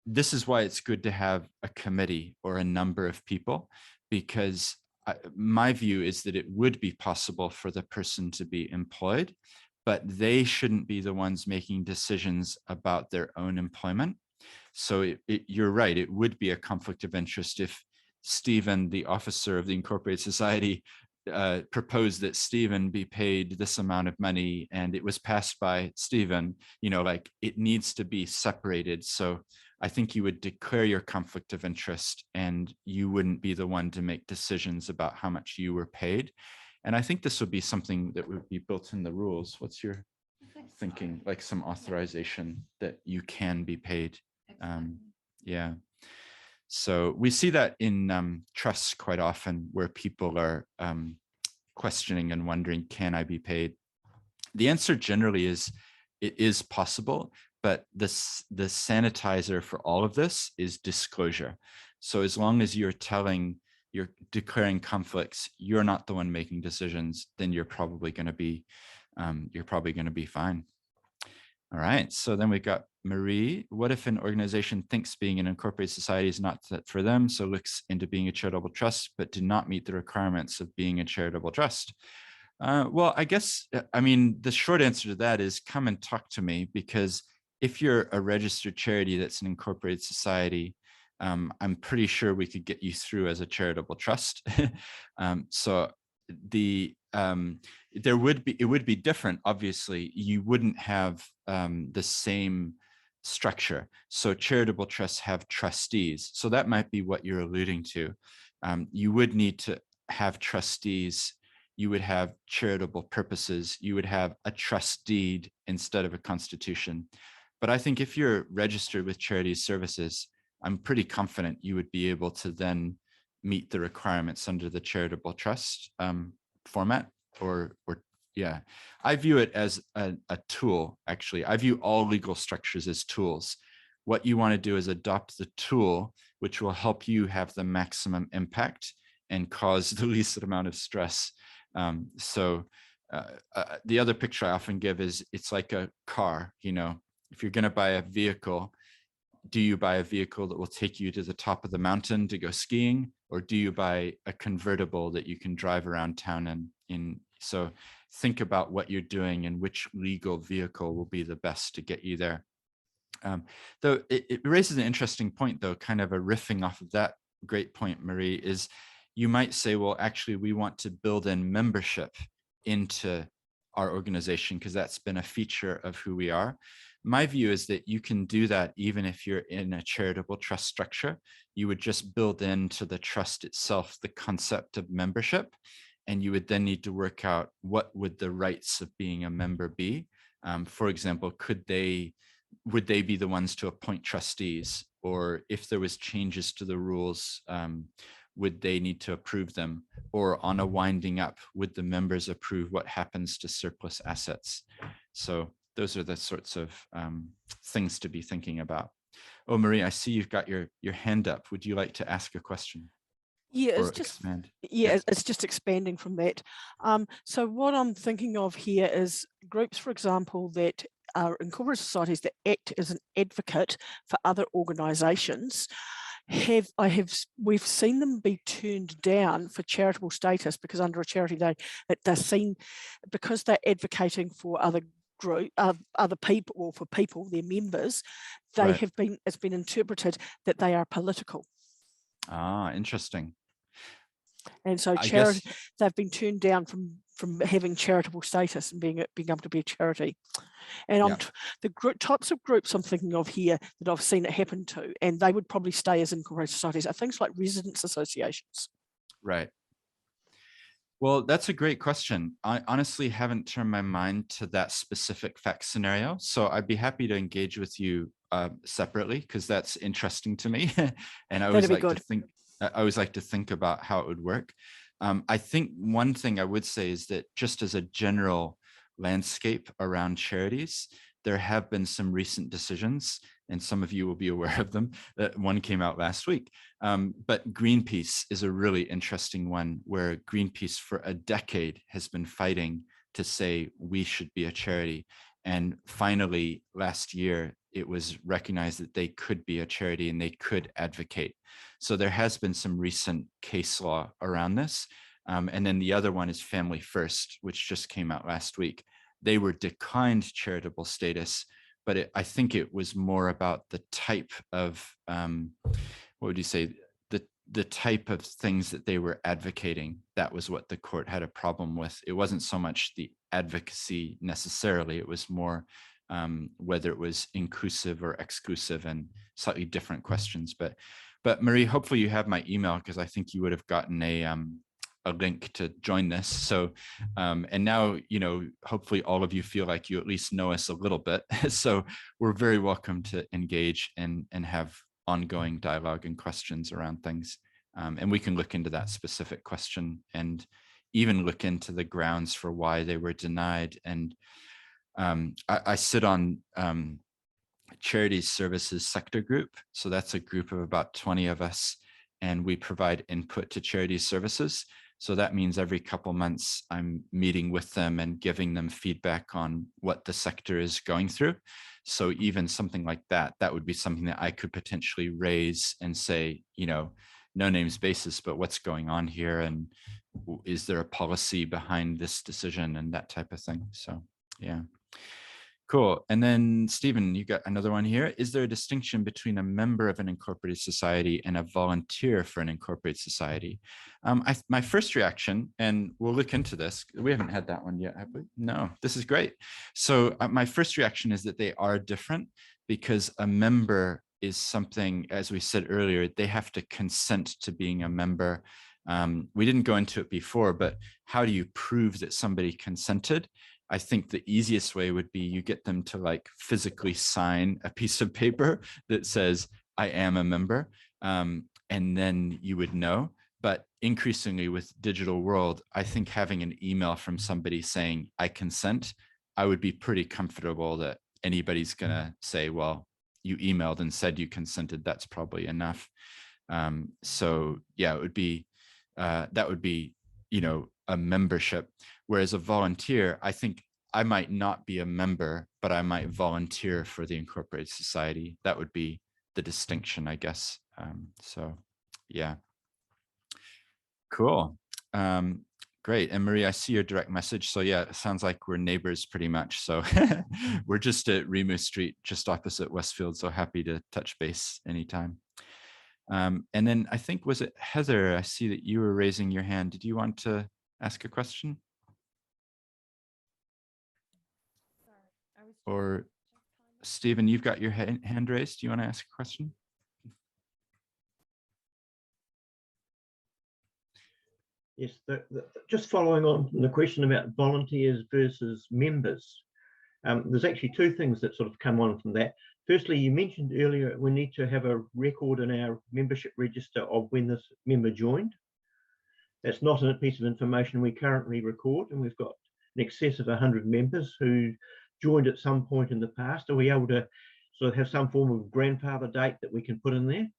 this is why it's good to have a committee or a number of people, because my view is that it would be possible for the person to be employed, but they shouldn't be the ones making decisions about their own employment. So you're right, it would be a conflict of interest if Stephen, the officer of the incorporated society, proposed that Stephen be paid this amount of money and it was passed by Stephen, like it needs to be separated. So I think you would declare your conflict of interest and you wouldn't be the one to make decisions about how much you were paid. And I think this would be something that would be built in the rules. What's your thinking? Like some authorization that you can be paid. Yeah. So we see that in trusts quite often where people are questioning and wondering, can I be paid? The answer generally is it is possible, but the sanitizer for all of this is disclosure. So as long as you're declaring conflicts, you're not the one making decisions, then you're probably going to be fine. All right, so then we got Marie. What if an organization thinks being an incorporated society is not for them, so looks into being a charitable trust, but do not meet the requirements of being a charitable trust? Well, I guess, I mean, the short answer to that is come and talk to me, because if you're a registered charity that's an incorporated society, I'm pretty sure we could get you through as a charitable trust. So it would be different. Obviously, you wouldn't have the same structure. So charitable trusts have trustees. So that might be what you're alluding to. You would need to have trustees. You would have charitable purposes. You would have a trust deed instead of a constitution. But I think if you're registered with Charities Services, I'm pretty confident you would be able to then meet the requirements under the charitable trust format. Or yeah, I view it as a tool. Actually, I view all legal structures as tools. What you want to do is adopt the tool which will help you have the maximum impact and cause the least amount of stress. The other picture I often give is it's like a car. You know, if you're going to buy a vehicle, do you buy a vehicle that will take you to the top of the mountain to go skiing, or do you buy a convertible that you can drive around town in? So think about what you're doing and which legal vehicle will be the best to get you there. Though it raises an interesting point, though, kind of a riffing off of that great point, Marie, is you might say, well, actually, we want to build in membership into our organization because that's been a feature of who we are. My view is that you can do that even if you're in a charitable trust structure. You would just build into the trust itself the concept of membership, and you would then need to work out what would the rights of being a member be. For example, would they be the ones to appoint trustees? Or if there was changes to the rules, would they need to approve them? Or on a winding up, would the members approve what happens to surplus assets? So those are the sorts of things to be thinking about. Oh, Marie, I see you've got your hand up. Would you like to ask a question? Yeah, Or expand? it's just expanding from that. So what I'm thinking of here is groups, for example, that are incorporated societies that act as an advocate for other organisations. We've seen them be turned down for charitable status because under a charity they're seen, because they're advocating for other people, or for people, their members, it's been interpreted that they are political. Ah, interesting. And so they've been turned down from having charitable status and being able to be a charity. And the types of groups I'm thinking of here that I've seen it happen to, and they would probably stay as incorporated societies, are things like residents associations. Right. Well, that's a great question. I honestly haven't turned my mind to that specific fact scenario, so I'd be happy to engage with you separately, because that's interesting to me. And I always like to think about how it would work. I think one thing I would say is that just as a general landscape around charities, there have been some recent decisions, and some of you will be aware of them. That one came out last week. But Greenpeace is a really interesting one, where Greenpeace for a decade has been fighting to say we should be a charity. And finally, last year, it was recognized that they could be a charity and they could advocate. So there has been some recent case law around this. And then the other one is Family First, which just came out last week. They were declined charitable status, but I think it was more about the type of, what would you say, the type of things that they were advocating. That was what the court had a problem with. It wasn't so much the advocacy necessarily, it was more whether it was inclusive or exclusive, and slightly different questions. But Marie, hopefully you have my email, because I think you would have gotten a link to join this. So, and now, hopefully all of you feel like you at least know us a little bit. So we're very welcome to engage and have ongoing dialogue and questions around things. And we can look into that specific question and even look into the grounds for why they were denied. And I sit on Charities Services Sector Group. So that's a group of about 20 of us, and we provide input to charities services. So that means every couple months I'm meeting with them and giving them feedback on what the sector is going through. So even something like that, that would be something that I could potentially raise and say, you know, no names basis, but what's going on here, and is there a policy behind this decision, and that type of thing. So yeah. Cool. And then Stephen, you got another one here. Is there a distinction between a member of an incorporated society and a volunteer for an incorporated society? My first reaction, and we'll look into this, we haven't had that one yet, have we? No, this is great. So my first reaction is that they are different, because a member is something, as we said earlier, they have to consent to being a member. We didn't go into it before, but how do you prove that somebody consented? I think the easiest way would be you get them to like physically sign a piece of paper that says, I am a member, and then you would know. But increasingly with digital world, I think having an email from somebody saying, I consent, I would be pretty comfortable that anybody's gonna say, well, you emailed and said you consented, that's probably enough. So yeah, it would be, that would be, you know, a membership. Whereas a volunteer, I think I might not be a member, but I might volunteer for the incorporated society. That would be the distinction, I guess. So yeah, cool. Great. And Marie, I see your direct message. So yeah, it sounds like we're neighbors pretty much. So we're just at Rimu Street, just opposite Westfield. So happy to touch base anytime. And then I think, was it Heather? I see that you were raising your hand. Did you want to ask a question? Or Stephen, you've got your hand raised. Do you want to ask a question? Yes, just following on from the question about volunteers versus members, there's actually two things that sort of come on from that. Firstly, you mentioned earlier we need to have a record in our membership register of when this member joined. That's not a piece of information we currently record, and we've got in excess of 100 members who joined at some point in the past. Are we able to sort of have some form of grandfather date that we can put in there?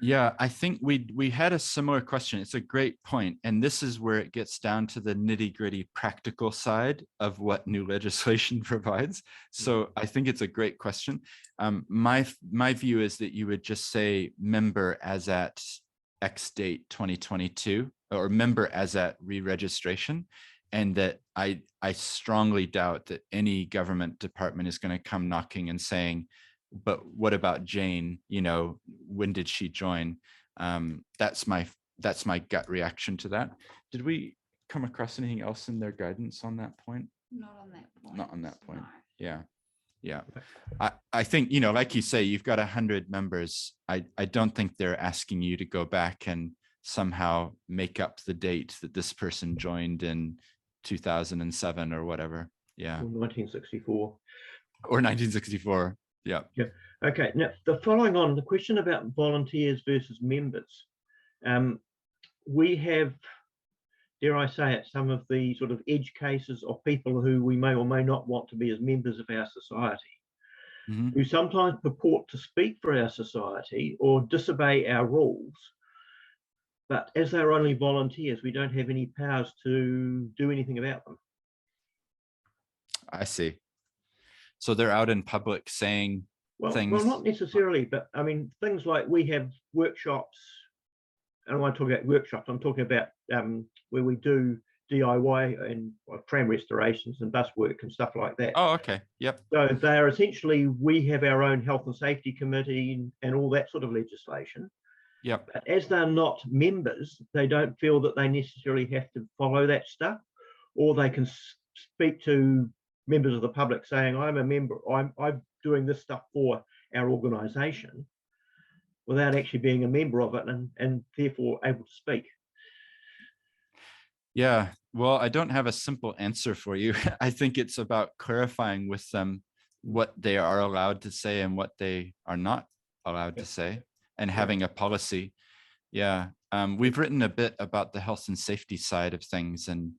Yeah, I think we had a similar question. It's a great point. And this is where it gets down to the nitty-gritty practical side of what new legislation provides. So I think it's a great question. My view is that you would just say member as at X date 2022, or member as at re-registration. And that I strongly doubt that any government department is going to come knocking and saying, but what about Jane? You know, when did she join? That's my gut reaction to that. Did we come across anything else in their guidance on that point? Not on that point. Not on that point. No. Yeah. Yeah. I think, you know, like you say, you've got 100 members. I don't think they're asking you to go back and somehow make up the date that this person joined in 2007 or whatever. Yeah. Or 1964. Or 1964. Yeah. Yeah. Okay. Now, following on the question about volunteers versus members, we have, dare I say it, some of the sort of edge cases of people who we may or may not want to be as members of our society, who sometimes purport to speak for our society or disobey our rules. But as they're only volunteers, we don't have any powers to do anything about them. I see. So they're out in public saying things. Well, not necessarily, but I mean, things like we have workshops. I don't want to talk about workshops. I'm talking about where we do DIY and tram restorations and bus work and stuff like that. Oh, okay. Yep. So they are essentially, we have our own health and safety committee and all that sort of legislation. Yep. But as they're not members, they don't feel that they necessarily have to follow that stuff, or they can speak to members of the public saying, I'm a member, I'm doing this stuff for our organisation, without actually being a member of it and therefore able to speak. Yeah, well, I don't have a simple answer for you. I think it's about clarifying with them what they are allowed to say and what they are not allowed to say, and having a policy. Yeah, We've written a bit about the health and safety side of things and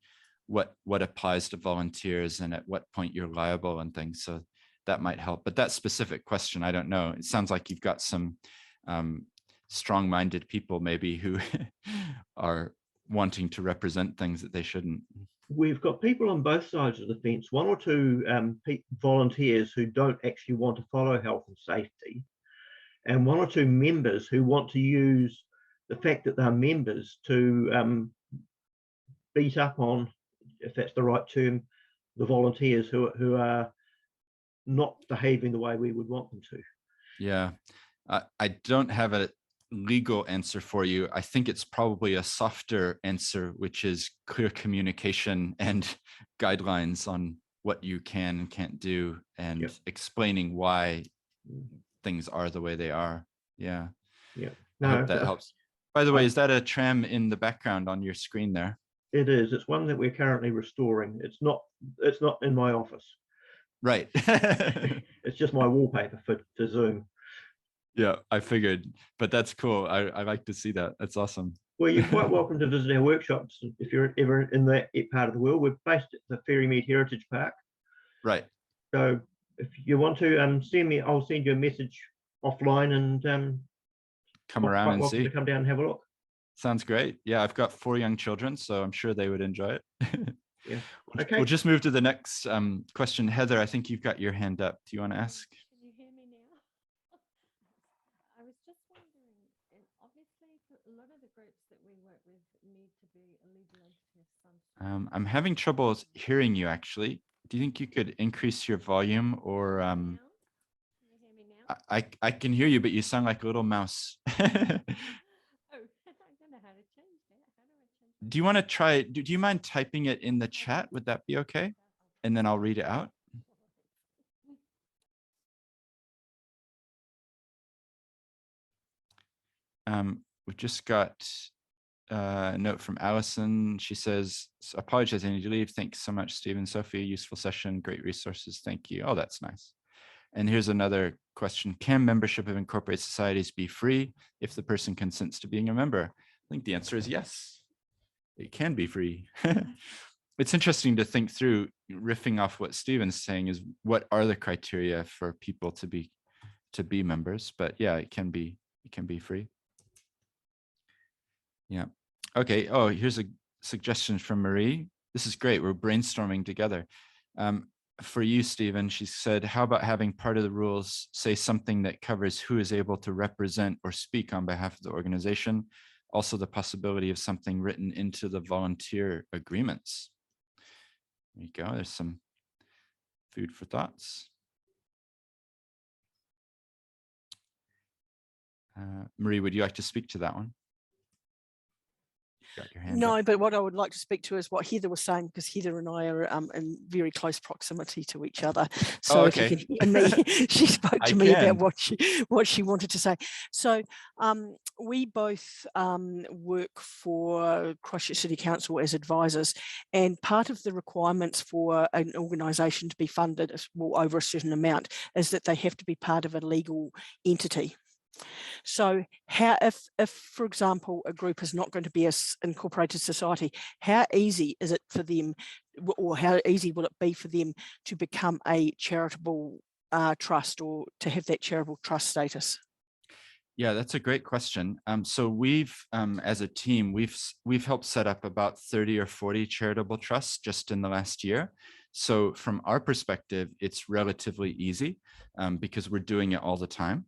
what applies to volunteers and at what point you're liable and things. So that might help. But that specific question, I don't know. It sounds like you've got some strong-minded people maybe who are wanting to represent things that they shouldn't. We've got people on both sides of the fence, one or two volunteers who don't actually want to follow health and safety, and one or two members who want to use the fact that they're members to beat up on, if that's the right term, the volunteers who are not behaving the way we would want them to. Yeah, I don't have a legal answer for you. I think it's probably a softer answer, which is clear communication and guidelines on what you can and can't do, and explaining why things are the way they are. Yeah. No, I hope that helps. By the way, is that a tram in the background on your screen there? It is. It's one that we're currently restoring. It's not in my office. Right. It's just my wallpaper for Zoom. Yeah, I figured, but that's cool. I like to see that. That's awesome. Well, you're quite welcome to visit our workshops if you're ever in that part of the world. We're based at the Ferrymead Heritage Park. Right. So if you want to send me, I'll send you a message offline and come around and see. To come down and have a look. Sounds great. Yeah, I've got 4 young children, so I'm sure they would enjoy it. Yeah. Okay. We'll just move to the next question. Heather, I think you've got your hand up. Do you want to ask? Can you hear me now? I was just wondering, and obviously a lot of the groups that we work with need to be a legal entity of some sort. I'm having trouble hearing you, actually. Do you think you could increase your volume or... Can you hear me now? I can hear you, but you sound like a little mouse. Oh, I don't know how to change that. How do I change that? Do you want to try, do you mind typing it in the chat? Would that be okay? And then I'll read it out. We've just got a note from Allison. She says, apologize, I need to leave. Thanks so much, Stephen, Sophie, useful session, great resources. Thank you. Oh, that's nice. And here's another question. Can membership of incorporated societies be free if the person consents to being a member? I think the answer is yes. It can be free. It's interesting to think through, riffing off what Stephen's saying, is what are the criteria for people to be members? But yeah, it can be free. Yeah. Okay. Oh, here's a suggestion from Marie. This is great. We're brainstorming together. For you, Stephen, she said, how about having part of the rules say something that covers who is able to represent or speak on behalf of the organization? Also the possibility of something written into the volunteer agreements. There you go. There's some food for thoughts. Marie, would you like to speak to that one? Got your hand No, up. but what I would like to speak to is what Heather was saying, because Heather and I are in very close proximity to each other. So if you can hear me, she spoke to me about what she wanted to say. So we both work for Christchurch City Council as advisors, and part of the requirements for an organisation to be funded over a certain amount is that they have to be part of a legal entity. So how, if for example, a group is not going to be an incorporated society, how easy is it for them, or how easy will it be for them to become a charitable trust, or to have that charitable trust status? Yeah, that's a great question. So we've, as a team, we've helped set up about 30 or 40 charitable trusts just in the last year. So from our perspective, it's relatively easy because we're doing it all the time.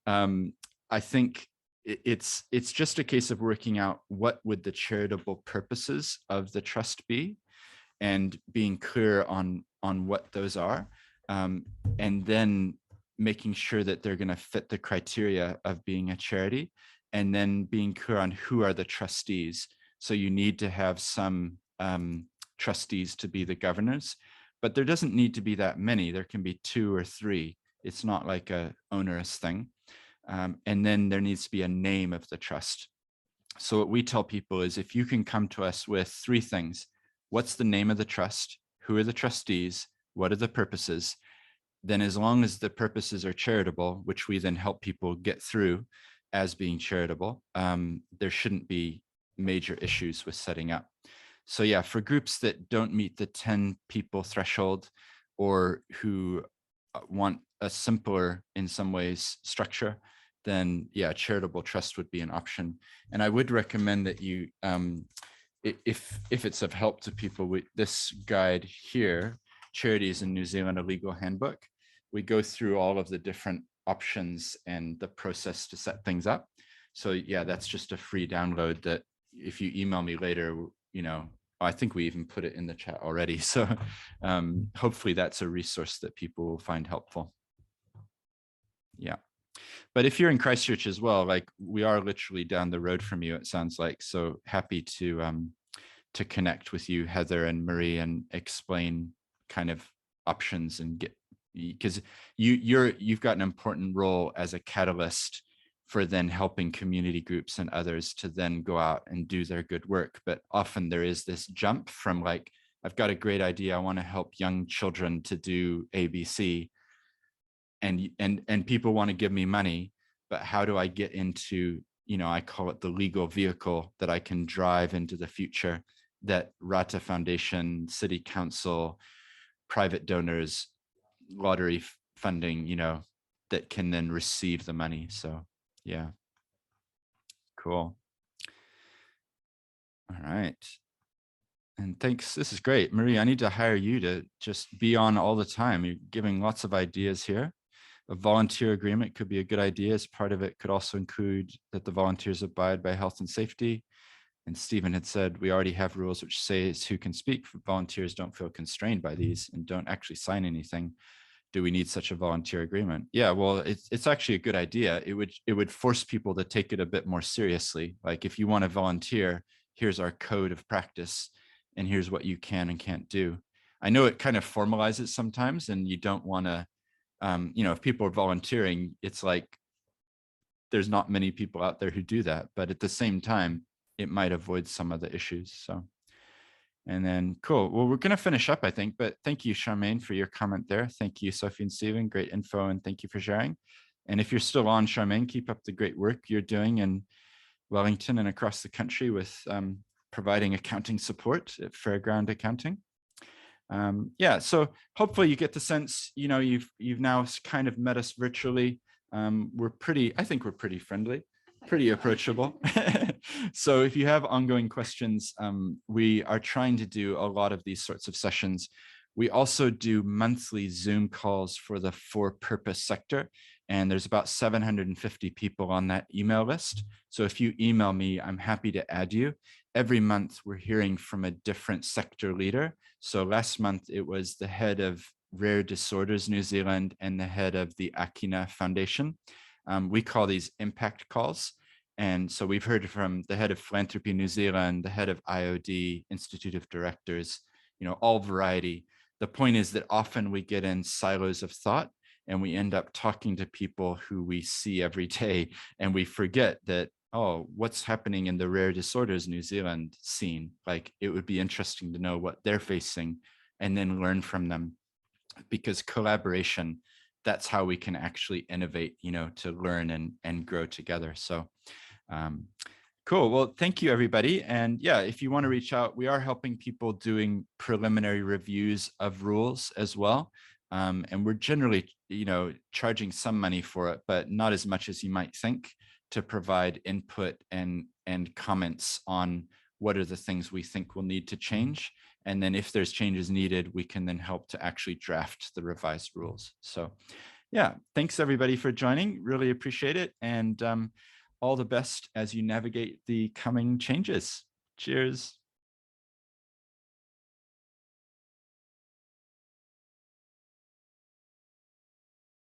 I think it's just a case of working out what would the charitable purposes of the trust be, and being clear on what those are, and then making sure that they're going to fit the criteria of being a charity, and then being clear on who are the trustees. So you need to have some trustees to be the governors, but there doesn't need to be that many. There can be 2 or 3. It's not like a onerous thing. And then there needs to be a name of the trust. So what we tell people is, if you can come to us with 3 things: what's the name of the trust? Who are the trustees? What are the purposes? Then as long as the purposes are charitable, which we then help people get through, as being charitable, there shouldn't be major issues with setting up. So yeah, for groups that don't meet the 10 people threshold, or who want a simpler, in some ways, structure, then yeah, charitable trust would be an option. And I would recommend that you, if it's of help to people, with this guide here, Charities in New Zealand, a Legal Handbook, we go through all of the different options and the process to set things up. So yeah, that's just a free download that if you email me later, you know, I think we even put it in the chat already. So hopefully that's a resource that people will find helpful. Yeah. But if you're in Christchurch as well, like we are literally down the road from you, it sounds like, so happy to connect with you, Heather and Marie, and explain kind of options and get, because you've got an important role as a catalyst for then helping community groups and others to then go out and do their good work. But often there is this jump from like, I've got a great idea, I want to help young children to do ABC, and people want to give me money, but how do I get into, you know, I call it the legal vehicle that I can drive into the future, that Rata Foundation, City Council, private donors, lottery funding, you know, that can then receive the money. So yeah, cool. All right. And thanks, this is great. Marie, I need to hire you to just be on all the time. You're giving lots of ideas here. A volunteer agreement could be a good idea, as part of it could also include that the volunteers abide by health and safety. And Stephen had said, we already have rules which says who can speak. Volunteers don't feel constrained by these and don't actually sign anything. Do we need such a volunteer agreement? Yeah, well, it's actually a good idea. It would force people to take it a bit more seriously. Like, if you want to volunteer, here's our code of practice, and here's what you can and can't do. I know it kind of formalizes sometimes, and you don't want to, you know, if people are volunteering, it's like there's not many people out there who do that, but at the same time, it might avoid some of the issues. So, and then cool. Well, we're going to finish up, I think, but thank you, Charmaine, for your comment there. Thank you, Sophie and Stephen. Great info, and thank you for sharing. And if you're still on, Charmaine, keep up the great work you're doing in Wellington and across the country with providing accounting support at Fairground Accounting. Yeah, so hopefully you get the sense, you know, you've now kind of met us virtually. I think we're pretty friendly, pretty approachable. So if you have ongoing questions, we are trying to do a lot of these sorts of sessions. We also do monthly Zoom calls for the for-purpose sector, and there's about 750 people on that email list. So if you email me, I'm happy to add you. Every month we're hearing from a different sector leader. So last month it was the head of Rare Disorders New Zealand and the head of the Akina Foundation. We call these impact calls. And so we've heard from the head of Philanthropy New Zealand, the head of IOD, Institute of Directors, you know, all variety. The point is that often we get in silos of thought and we end up talking to people who we see every day, and we forget that, oh, what's happening in the Rare Disorders New Zealand scene? Like, it would be interesting to know what they're facing and then learn from them, because collaboration, that's how we can actually innovate, you know, to learn and grow together. So cool. Well, thank you, everybody. And yeah, if you want to reach out, we are helping people doing preliminary reviews of rules as well. And we're generally, you know, charging some money for it, but not as much as you might think, to provide input and comments on what are the things we think will need to change. And then if there's changes needed, we can then help to actually draft the revised rules. So yeah, thanks everybody for joining. Really appreciate it. And all the best as you navigate the coming changes. Cheers.